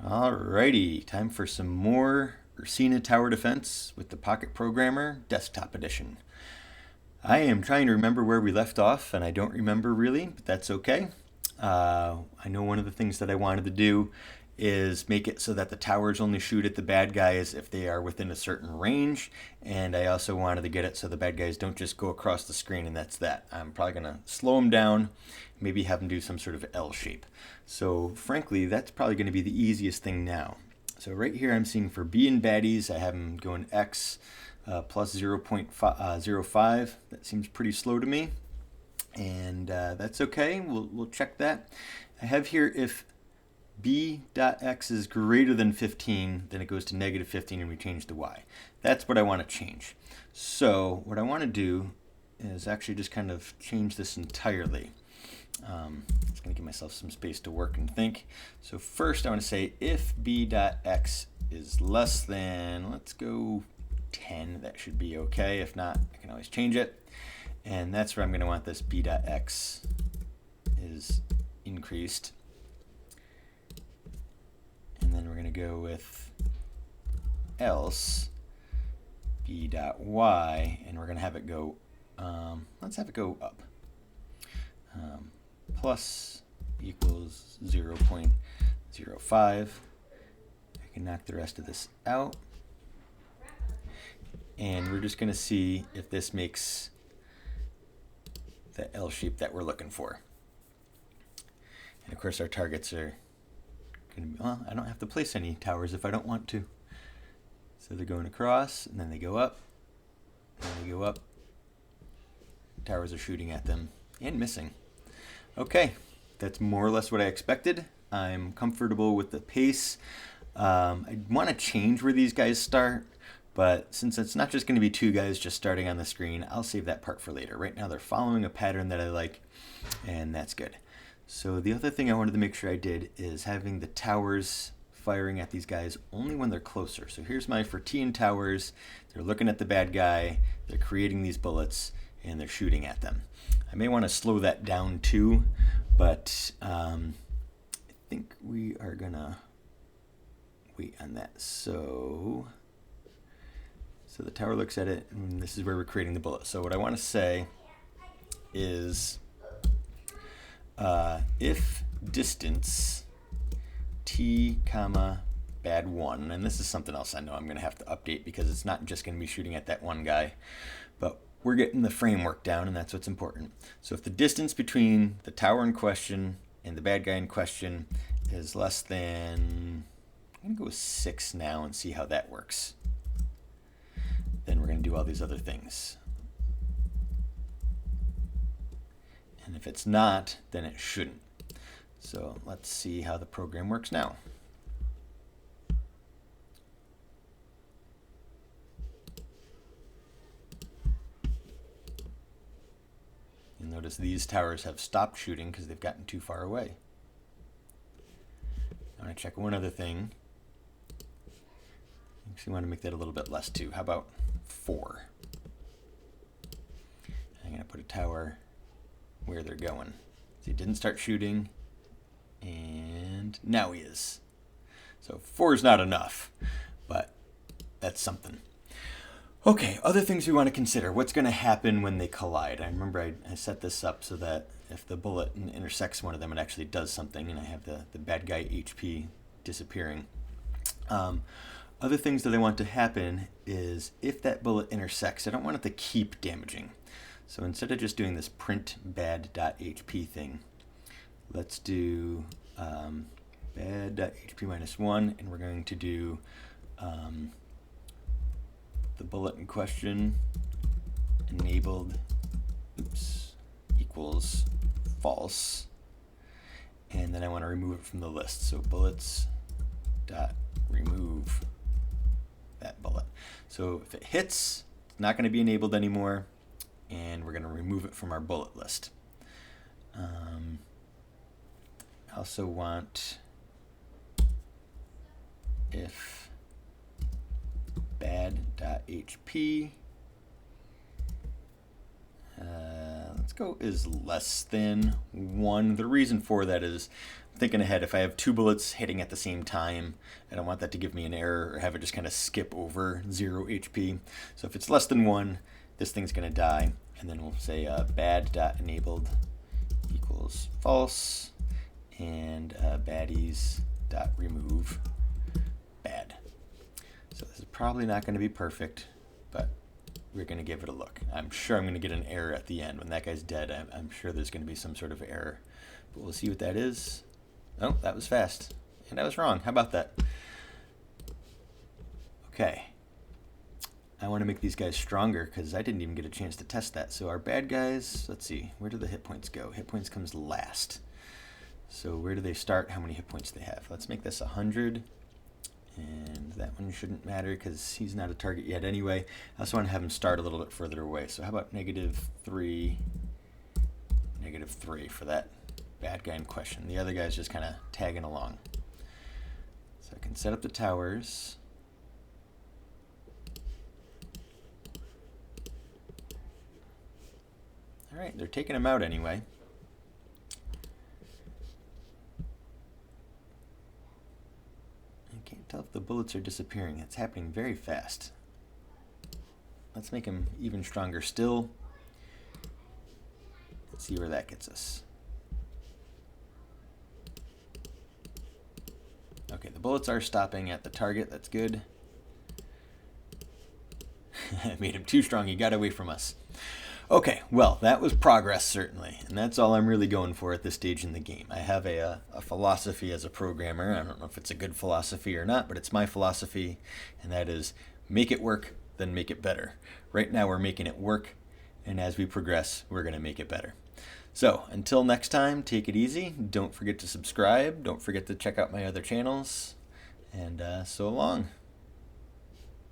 Alrighty, time for some more Ursina Tower Defense with the Pocket Programmer Desktop Edition. I am trying to remember where we left off, and I don't remember really, but that's okay. I know one of the things that I wanted to do is make it so that the towers only shoot at the bad guys if they are within a certain range, and I also wanted to get it so the bad guys don't just go across the screen and that's that. I'm probably going to slow them down, maybe have them do some sort of L shape. So frankly, that's probably going to be the easiest thing now. So right here I'm seeing for B and baddies, I have them going X plus 0.05. That seems pretty slow to me, and that's okay. We'll check that. I have here if b.x is greater than 15, then it goes to negative 15 and we change to y. That's what I want to change. So what I want to do is actually just kind of change this entirely. Just going to give myself some space to work and think. So first I want to say if b.x is less than, let's go 10, that should be okay. If not, I can always change it. And that's where I'm going to want this b.x is increased. And then we're going to go with else b.y, and we're going to have it go, let's have it go up. Plus equals 0.05. I can knock the rest of this out. And we're just going to see if this makes the L shape that we're looking for. And of course our targets are going to be, well, I don't have to place any towers if I don't want to. So they're going across, and then they go up, and then they go up. Towers are shooting at them and missing. Okay, that's more or less what I expected. I'm comfortable with the pace. I want to change where these guys start, but since it's not just going to be two guys just starting on the screen, I'll save that part for later. Right now they're following a pattern that I like, and that's good. So the other thing I wanted to make sure I did is having the towers firing at these guys only when they're closer. So here's my for T and towers. They're looking at the bad guy, they're creating these bullets, and they're shooting at them. I may want to slow that down too, but I think we are gonna wait on that. So the tower looks at it, and this is where we're creating the bullet. So what I want to say is if distance t comma bad 1, and this is something else I know I'm going to have to update because it's not just going to be shooting at that one guy, but we're getting the framework down, and that's what's important. So if the distance between the tower in question and the bad guy in question is less than, I'm going to go with 6 now and see how that works. Then we're going to do all these other things. And if it's not, then it shouldn't. So let's see how the program works now. You'll notice these towers have stopped shooting because they've gotten too far away. I want to check one other thing. Actually, I want to make that a little bit less too. How about 4? I'm going to put a tower where they're going. So he didn't start shooting, and now he is. So 4 is not enough, but that's something. Okay, other things we want to consider. What's going to happen when they collide? I remember I set this up so that if the bullet intersects one of them, it actually does something, and I have the bad guy HP disappearing. Other things that I want to happen is if that bullet intersects, I don't want it to keep damaging. So instead of just doing this print bad.hp thing, let's do bad.hp minus 1, and we're going to do the bullet in question enabled equals false, and then I want to remove it from the list. So bullets dot remove that bullet. So if it hits, it's not going to be enabled anymore, and we're going to remove it from our bullet list. I also want if bad.hp let's go is less than 1. The reason for that is thinking ahead. If I have two bullets hitting at the same time, I don't want that to give me an error or have it just kind of skip over 0 HP. So if it's less than 1, this thing's going to die. And then we'll say bad.enabled equals false, and baddies.remove bad. So this is probably not going to be perfect, but we're going to give it a look. I'm sure I'm going to get an error at the end. When that guy's dead, I'm sure there's going to be some sort of error. But we'll see what that is. Oh, that was fast. And I was wrong. How about that? Okay. I want to make these guys stronger because I didn't even get a chance to test that. So our bad guys, let's see, where do the hit points go? Hit points comes last. So where do they start? How many hit points they have? Let's make this 100. And that one shouldn't matter because he's not a target yet anyway. I also want to have him start a little bit further away. So how about -3, -3 for that bad guy in question. The other guy's just kind of tagging along. So I can set up the towers. All right, they're taking him out anyway. I can't tell if the bullets are disappearing. It's happening very fast. Let's make him even stronger still. Let's see where that gets us. Okay, the bullets are stopping at the target. That's good. I made him too strong. He got away from us. Okay, well, that was progress, certainly. And that's all I'm really going for at this stage in the game. I have a philosophy as a programmer. I don't know if it's a good philosophy or not, but it's my philosophy, and that is make it work, then make it better. Right now we're making it work, and as we progress, we're going to make it better. So until next time, take it easy. Don't forget to subscribe. Don't forget to check out my other channels. And so long.